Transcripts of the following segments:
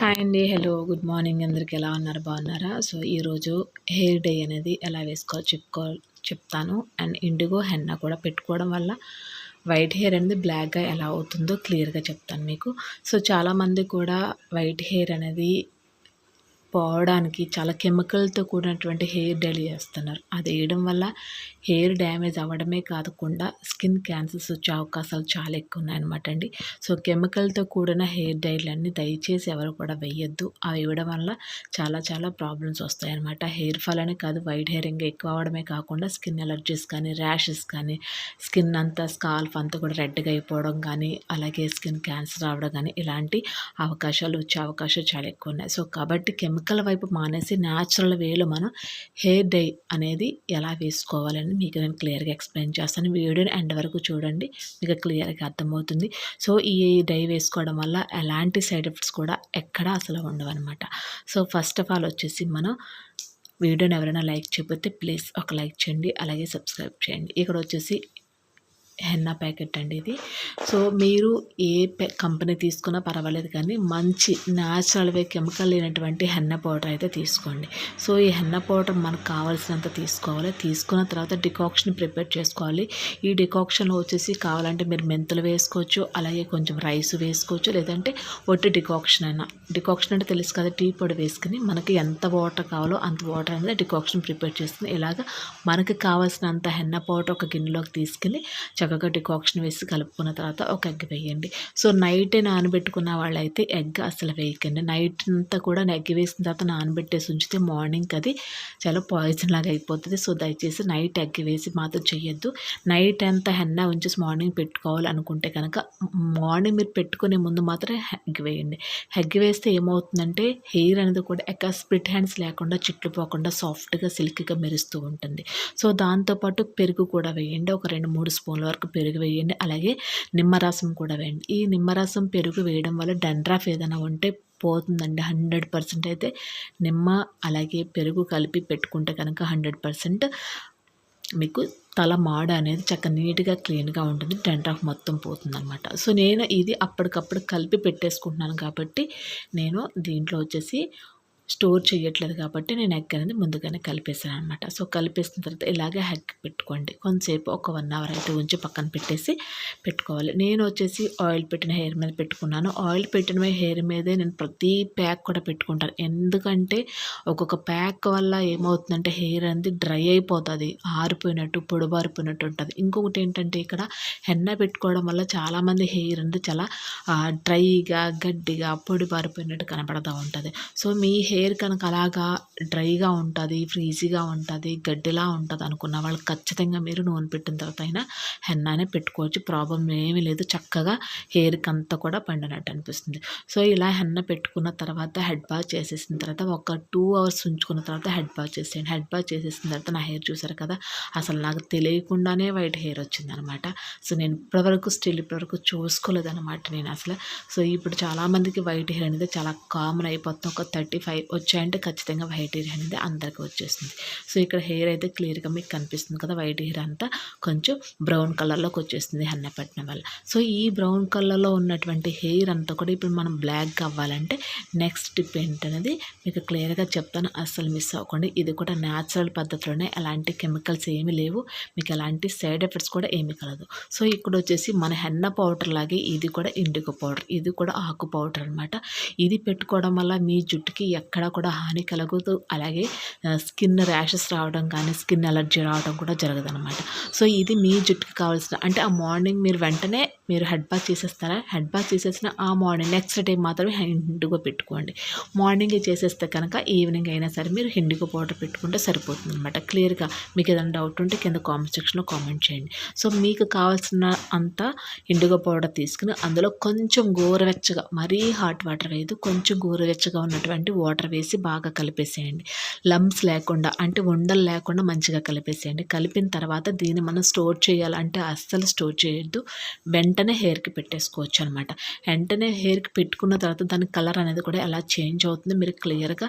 Hi అండి. Hello. Good morning. అందరికి ఎలా ఉన్నారు? బాగున్నారా? సో, ఈరోజు హెయిర్ డై అనేది ఎలా వేసుకోవాలో చెప్తాను. అండ్ ఇండిగో హెన్నా కూడా పెట్టుకోవడం వల్ల వైట్ హెయిర్ అనేది బ్లాక్‌గా ఎలా అవుతుందో క్లియర్‌గా చెప్తాను మీకు. సో, చాలామంది కూడా వైట్ హెయిర్ అనేది పోవడానికి చాలా కెమికల్‌తో కూడినటువంటి హెయిర్ డైలు చేస్తున్నారు. అది వేయడం వల్ల హెయిర్ డ్యామేజ్ అవ్వడమే కాకుండా స్కిన్ క్యాన్సర్స్ వచ్చే అవకాశాలు చాలా ఎక్కువ ఉన్నాయన్నమాట అండి. సో, కెమికల్‌తో కూడిన హెయిర్ డైలన్నీ దయచేసి ఎవరు కూడా వేయొద్దు. అవి వేయడం వల్ల చాలా ప్రాబ్లమ్స్ వస్తాయన్నమాట. హెయిర్ ఫాల్ అనే కాదు, వైట్ హెయిర్ ఇంకా ఎక్కువ అవ్వడమే కాకుండా స్కిన్ అలర్జీస్ కానీ, ర్యాషెస్ కానీ, స్కిన్ అంతా స్కాల్ప్ అంతా కూడా రెడ్‌గా అయిపోవడం కానీ, అలాగే స్కిన్ క్యాన్సర్ రావడం కానీ ఇలాంటి వచ్చే అవకాశాలు చాలా ఎక్కువ ఉన్నాయి. సో, కాబట్టి కెమికల్ వైపు మానేసి న్యాచురల్ వేలో మనం హెయిర్ డై అనేది ఎలా వేసుకోవాలని మీకు నేను క్లియర్గా ఎక్స్ప్లెయిన్ చేస్తాను. వీడియోని ఎండ్ వరకు చూడండి, మీకు క్లియర్గా అర్థమవుతుంది. సో, ఈ డై వేసుకోవడం వల్ల ఎలాంటి సైడ్ ఎఫెక్ట్స్ కూడా ఎక్కడా అసలు ఉండవన్నమాట. సో, ఫస్ట్ ఆఫ్ ఆల్ వచ్చేసి మనం వీడియోని ఎవరైనా లైక్ చేయకపోతే ప్లీజ్ ఒక లైక్ చేయండి, అలాగే సబ్స్క్రైబ్ చేయండి. ఇక్కడ వచ్చేసి హెన్నా ప్యాకెట్ అండి ఇది. సో, మీరు ఏ కంపెనీ తీసుకున్నా పర్వాలేదు, కానీ మంచి న్యాచురల్‌వే కెమికల్ లేనటువంటి హెన్నా పౌడర్ అయితే తీసుకోండి. సో, ఈ హెన్నా పౌడర్ మనకు కావాల్సినంత తీసుకోవాలి. తీసుకున్న తర్వాత డికాక్షన్ ప్రిపేర్ చేసుకోవాలి. ఈ డికాక్షన్‌లో వచ్చేసి కావాలంటే మీరు మెంతులు వేసుకోవచ్చు, అలాగే కొంచెం రైస్ వేసుకోవచ్చు, లేదంటే ఒట్టి డికాక్షన్ అయినా. డికాక్షన్ అంటే తెలుసు కదా, టీ పొడి వేసుకుని మనకి ఎంత వాటర్ కావాలో అంత వాటర్ అనేది డికాక్షన్ ప్రిపేర్ చేసుకుని ఇలాగ మనకి కావాల్సినంత హెన్నా పౌడర్ ఒక గిన్నెలోకి తీసుకెళ్ళి చక్కగా డికాక్షన్ వేసి కలుపుకున్న తర్వాత ఒక ఎగ్ వేయండి. సో, నైటే నానబెట్టుకున్న వాళ్ళైతే ఎగ్ అసలు వేయకండి. నైట్ అంతా కూడా ఎగ్ వేసిన తర్వాత నానబెట్టేసి ఉంచితే మార్నింగ్కి అది చాలా పాయిజన్ లాగా అయిపోతుంది. సో, దయచేసి నైట్ ఎగ్ వేసి మాత్రం చేయొద్దు. నైట్ అంతా హెన్నా ఉంచేసి మార్నింగ్ పెట్టుకోవాలి అనుకుంటే కనుక మార్నింగ్ మీరు పెట్టుకునే ముందు మాత్రం ఎగ్ వేయండి. ఎగ్ వేస్తే ఏమవుతుందంటే హెయిర్ అనేది కూడా స్ప్లిట్ హ్యాండ్స్ లేకుండా చిట్లిపోకుండా సాఫ్ట్గా సిల్కీగా మెరుస్తూ ఉంటుంది. సో, దాంతోపాటు పెరుగు కూడా వేయండి. ఒక 2-3 స్పూన్ల వరకు పెరుగు వేయండి. అలాగే నిమ్మరసం కూడా వేయండి. ఈ నిమ్మరసం పెరుగు వేయడం వల్ల డండ్రాఫ్ ఏదైనా ఉంటే పోతుందండి. 100% అయితే నిమ్మ అలాగే పెరుగు కలిపి పెట్టుకుంటే కనుక 100% మీకు తల మాడ అనేది నీట్గా క్లీన్గా ఉంటుంది. డండ్రాఫ్ మొత్తం పోతుందనమాట. సో, నేను ఇది అప్పటికప్పుడు కలిపి పెట్టేసుకుంటున్నాను కాబట్టి నేను దీంట్లో వచ్చేసి స్టోర్ చేయట్లేదు కాబట్టి నేను ఎగ్ అనేది ముందుగానే కలిపేసాను అనమాట. సో, కలిపేసిన తర్వాత ఇలాగే ఎగ్ పెట్టుకోండి. కొంతసేపు ఒక 1 అవర్ అయితే ఉంచి పక్కన పెట్టుకోవాలి. నేను వచ్చేసి ఆయిల్ పెట్టిన హెయిర్ మీద పెట్టుకున్నాను. ఆయిల్ పెట్టిన హెయిర్ మీదే నేను ప్రతి ప్యాక్ కూడా పెట్టుకుంటాను. ఎందుకంటే ఒక్కొక్క ప్యాక్ వల్ల ఏమవుతుందంటే హెయిర్ అనేది డ్రై అయిపోతుంది, ఆరిపోయినట్టు పొడిబారిపోయినట్టు ఉంటుంది. ఇంకొకటి ఏంటంటే ఇక్కడ హెన్నా పెట్టుకోవడం వల్ల చాలామంది హెయిర్ అనేది చాలా డ్రైగా గడ్డిగా పొడిబారిపోయినట్టు కనపడుతూ ఉంటుంది. సో, మీ హెయిర్ కనుక అలాగా డ్రైగా ఉంటుంది, ఫ్రీజీగా ఉంటుంది, గడ్డిలా ఉంటుంది అనుకున్న వాళ్ళు ఖచ్చితంగా మీరు నూనె పెట్టిన తర్వాత అయినా హెన్నానే పెట్టుకోవచ్చు. ప్రాబ్లం ఏమీ లేదు. చక్కగా హెయిర్కి అంతా కూడా పండినట్టు అనిపిస్తుంది. సో, ఇలా హెన్నా పెట్టుకున్న తర్వాత హెడ్ బాత్ చేసేసిన తర్వాత ఒక 2 అవర్స్ ఉంచుకున్న తర్వాత హెడ్ బాత్ చేసేయండి. హెడ్ బాత్ చేసేసిన తర్వాత నా హెయిర్ చూసారు కదా, అసలు నాకు తెలియకుండానే వైట్ హెయిర్ వచ్చిందనమాట. సో, నేను ఇప్పటివరకు చూసుకోలేదన్నమాట నేను అసలు. సో, ఇప్పుడు చాలామందికి వైట్ హెయిర్ అనేది చాలా కామన్ అయిపోతుంది. ఒక 35 వచ్చాయంటే ఖచ్చితంగా వైట్ హెయిర్ అనేది అందరికీ వచ్చేస్తుంది. సో, ఇక్కడ హెయిర్ అయితే క్లియర్గా మీకు కనిపిస్తుంది కదా, వైట్ హెయిర్ అంతా కొంచెం బ్రౌన్ కలర్లోకి వచ్చేస్తుంది హెన్నా పెట్టడం వల్ల. సో, ఈ బ్రౌన్ కలర్లో ఉన్నటువంటి హెయిర్ అంతా కూడా ఇప్పుడు మనం బ్లాక్గా అవ్వాలంటే నెక్స్ట్ టిప్ ఏంటనేది మీకు క్లియర్గా చెప్తాను. అస్సలు మిస్ అవ్వకండి. ఇది కూడా న్యాచురల్ పద్ధతిలోనే, ఎలాంటి కెమికల్స్ ఏమీ లేవు, మీకు ఎలాంటి సైడ్ ఎఫెక్ట్స్ కూడా ఏమీ కలదు. సో, ఇక్కడ వచ్చేసి మన హెన్నా పౌడర్ లాగే ఇది కూడా ఇండిగో పౌడర్, ఇది కూడా ఆకు పౌడర్ అనమాట. ఇది పెట్టుకోవడం వల్ల మీ జుట్టుకి ఎక్కడా కూడా హాని కలగదు. అలాగే స్కిన్ ర్యాషెస్ రావడం కానీ, స్కిన్ అలర్జీ రావడం కూడా జరగదనమాట. సో, ఇది మీ జుట్టుకి కావాల్సిన, అంటే ఆ మార్నింగ్ మీరు వెంటనే హెడ్ బాత్ చేసేస్తారా, హెడ్ బాత్ చేసేసిన ఆ మార్నింగ్ నెక్స్ట్ డే మాత్రమే ఇండిగో పెట్టుకోండి. మార్నింగ్ చేసేస్తే కనుక ఈవినింగ్ అయినా సరే మీరు ఇండిగో పౌడర్ పెట్టుకుంటే సరిపోతుంది అనమాట. క్లియర్గా మీకు ఏదైనా డౌట్ ఉంటే కింద కామెంట్ సెక్షన్లో కామెంట్ చేయండి. సో, మీకు కావాల్సిన అంత ఇండిగో పౌడర్ తీసుకుని అందులో కొంచెం గోరువెచ్చగా, మరీ హాట్ వాటర్ వేయదు, కొంచెం గోరువెచ్చగా ఉన్నటువంటి వాటర్ వేసి బాగా కలిపేసేయండి. లంప్స్ లేకుండా, అంటే ఉండలు లేకుండా మంచిగా కలిపేసేయండి. కలిపిన తర్వాత దీన్ని మనం స్టోర్ చేయాలంటే అస్సలు స్టోర్ చేయొద్దు. వెంటనే హెయిర్కి పెట్టేసుకోవచ్చు అనమాట. వెంటనే హెయిర్కి పెట్టుకున్న తర్వాత దాని కలర్ అనేది కూడా ఎలా చేంజ్ అవుతుంది మీరు క్లియర్గా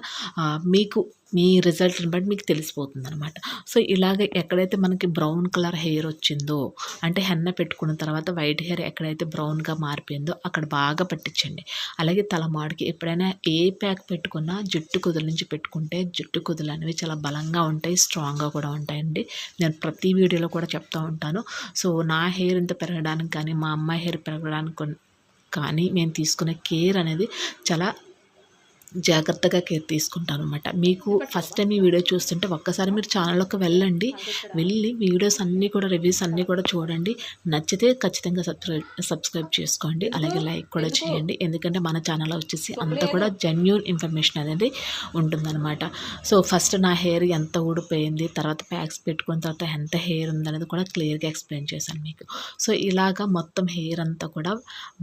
మీకు మీ రిజల్ట్ని బట్టి మీకు తెలిసిపోతుంది అనమాట. సో ఇలాగ ఎక్కడైతే మనకి బ్రౌన్ కలర్ హెయిర్ వచ్చిందో, అంటే హెన్న పెట్టుకున్న తర్వాత వైట్ హెయిర్ ఎక్కడైతే బ్రౌన్గా మారిపోయిందో అక్కడ బాగా పట్టించండి. అలాగే తలమాడికి ఎప్పుడైనా ఏ ప్యాక్ పెట్టుకున్నా జుట్టు కుదుల నుంచి పెట్టుకుంటే జుట్టు కుదులు అనేవి చాలా బలంగా ఉంటాయి, స్ట్రాంగ్గా కూడా ఉంటాయండి. నేను ప్రతి వీడియోలో కూడా చెప్తూ ఉంటాను. సో నా హెయిర్ ఇంత పెరగడానికి కానీ, మా అమ్మాయి హెయిర్ పెరగడానికి కానీ మేము తీసుకునే కేర్ అనేది చాలా జాగ్రత్తగా కేర్ తీసుకుంటాను అనమాట. మీకు ఫస్ట్ టైం ఈ వీడియో చూస్తుంటే ఒక్కసారి మీరు ఛానల్లోకి వెళ్ళండి, వెళ్ళి వీడియోస్ అన్నీ కూడా రివ్యూస్ అన్నీ కూడా చూడండి. నచ్చితే ఖచ్చితంగా సబ్స్క్రైబ్ చేసుకోండి, అలాగే లైక్ కూడా చేయండి. ఎందుకంటే మన ఛానల్లో వచ్చేసి అంతా కూడా జెన్యూన్ ఇన్ఫర్మేషన్ అనేది ఉంటుందన్నమాట. సో ఫస్ట్ నా హెయిర్ ఎంత ఊడిపోయింది, తర్వాత ప్యాక్స్ పెట్టుకున్న తర్వాత ఎంత హెయిర్ ఉందనేది కూడా క్లియర్గా ఎక్స్ప్లెయిన్ చేశాను మీకు. సో ఇలాగా మొత్తం హెయిర్ అంతా కూడా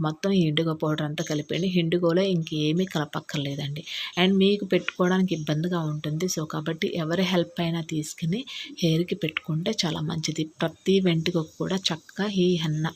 మొత్తం ఇండిగో పౌడర్ అంతా కలిపేయండి. ఇండిగోలో ఇంకేమీ కలపక్కర్లేదండి. అండ్ మీకు పెట్టుకోవడానికి ఇబ్బందిగా ఉంటుంది. సో కాబట్టి ఎవరి హెల్ప్ అయినా తీసుకుని హెయిర్కి పెట్టుకుంటే చాలా మంచిది. ప్రతి వెంట్రుకకు కూడా చక్కగా ఈ హెన్న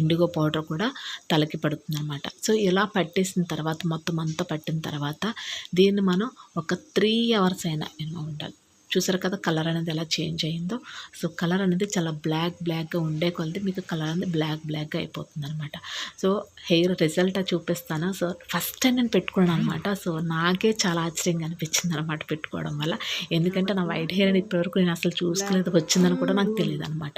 ఇండిగో పౌడర్ కూడా తలకి పడుతుంది అనమాట. సో ఇలా పట్టేసిన తర్వాత మొత్తం అంతా పట్టిన తర్వాత దీన్ని మనం ఒక 3 hours అయినా ఉండాలి. చూసారు కదా కలర్ అనేది ఎలా చేంజ్ అయిందో. సో కలర్ అనేది చాలా బ్లాక్గా ఉండే కొలది మీకు కలర్ అనేది బ్లాక్గా అయిపోతుంది అనమాట. సో హెయిర్ రిజల్ట్ చూపిస్తాను. సో ఫస్ట్ టైం నేను పెట్టుకున్నాను అనమాట. సో నాకే చాలా ఆశ్చర్యంగా అనిపించింది అనమాట పెట్టుకోవడం వల్ల. ఎందుకంటే నా వైట్ హెయిర్ అని ఇప్పటివరకు నేను అసలు చూసుకోలేదు, వచ్చిందని కూడా నాకు తెలియదు అనమాట.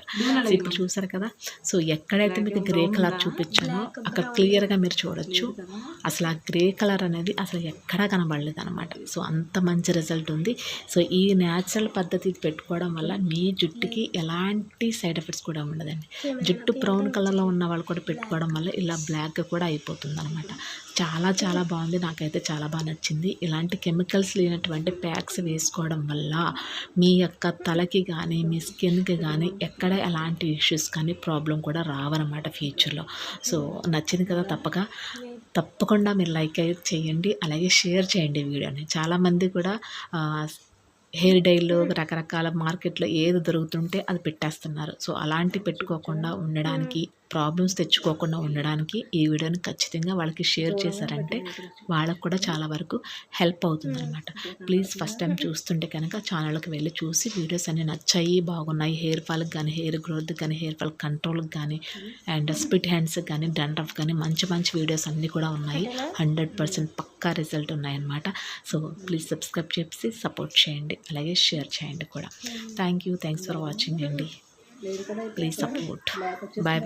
సో ఇప్పుడు చూసారు కదా, సో ఎక్కడైతే మీకు గ్రే కలర్ చూపించానో అక్కడ క్లియర్గా మీరు చూడొచ్చు. అసలు ఆ గ్రే కలర్ అనేది అసలు ఎక్కడా కనబడలేదు అనమాట. సో అంత మంచి రిజల్ట్ ఉంది. సో ఈ న్యాచురల్ పద్ధతి పెట్టుకోవడం వల్ల మీ జుట్టుకి ఎలాంటి సైడ్ ఎఫెక్ట్స్ కూడా ఉండదండి. జుట్టు బ్రౌన్ కలర్లో ఉన్న వాళ్ళు కూడా పెట్టుకోవడం వల్ల ఇలా బ్లాక్గా కూడా అయిపోతుంది అనమాట. చాలా బాగుంది, నాకైతే చాలా బాగా నచ్చింది. ఇలాంటి కెమికల్స్ లేనటువంటి ప్యాక్స్ వేసుకోవడం వల్ల మీ యొక్క తలకి కానీ మీ స్కిన్కి కానీ ఎక్కడ ఎలాంటి ఇష్యూస్ కానీ ప్రాబ్లం కూడా రావన్నమాట ఫ్యూచర్లో. సో నచ్చింది కదా, తప్పకుండా మీరు లైక్ అయితే చేయండి, అలాగే షేర్ చేయండి వీడియోని. చాలామంది కూడా హెయిర్ డైలు రకరకాల మార్కెట్లో ఏది దొరుకుతుంటే అది పెట్టేస్తున్నారు. సో అలాంటి పెట్టుకోకుండా ఉండడానికి, ప్రాబ్లమ్స్ తెచ్చుకోకుండా ఉండడానికి ఈ వీడియోని ఖచ్చితంగా వాళ్ళకి షేర్ చేశారంటే వాళ్ళకు కూడా చాలా వరకు హెల్ప్ అవుతుందన్నమాట. ప్లీజ్ ఫస్ట్ టైం చూస్తుంటే కనుక ఛానల్కి వెళ్ళి చూసి వీడియోస్ అన్నీ నచ్చాయి, బాగున్నాయి, హెయిర్ ఫాల్కి కానీ, హెయిర్ గ్రోత్కి కానీ, హెయిర్ ఫాల్ కంట్రోల్కి కానీ, అండ్ స్ప్లిట్ హ్యాండ్స్కి కానీ, డండ్రఫ్ కానీ మంచి వీడియోస్ అన్నీ కూడా ఉన్నాయి. 100% పక్కా రిజల్ట్ ఉన్నాయన్నమాట. సో ప్లీజ్ సబ్స్క్రైబ్ చేసి సపోర్ట్ చేయండి, అలాగే షేర్ చేయండి కూడా. థ్యాంక్స్ ఫర్ వాచింగ్ అండి. Please support. Bye.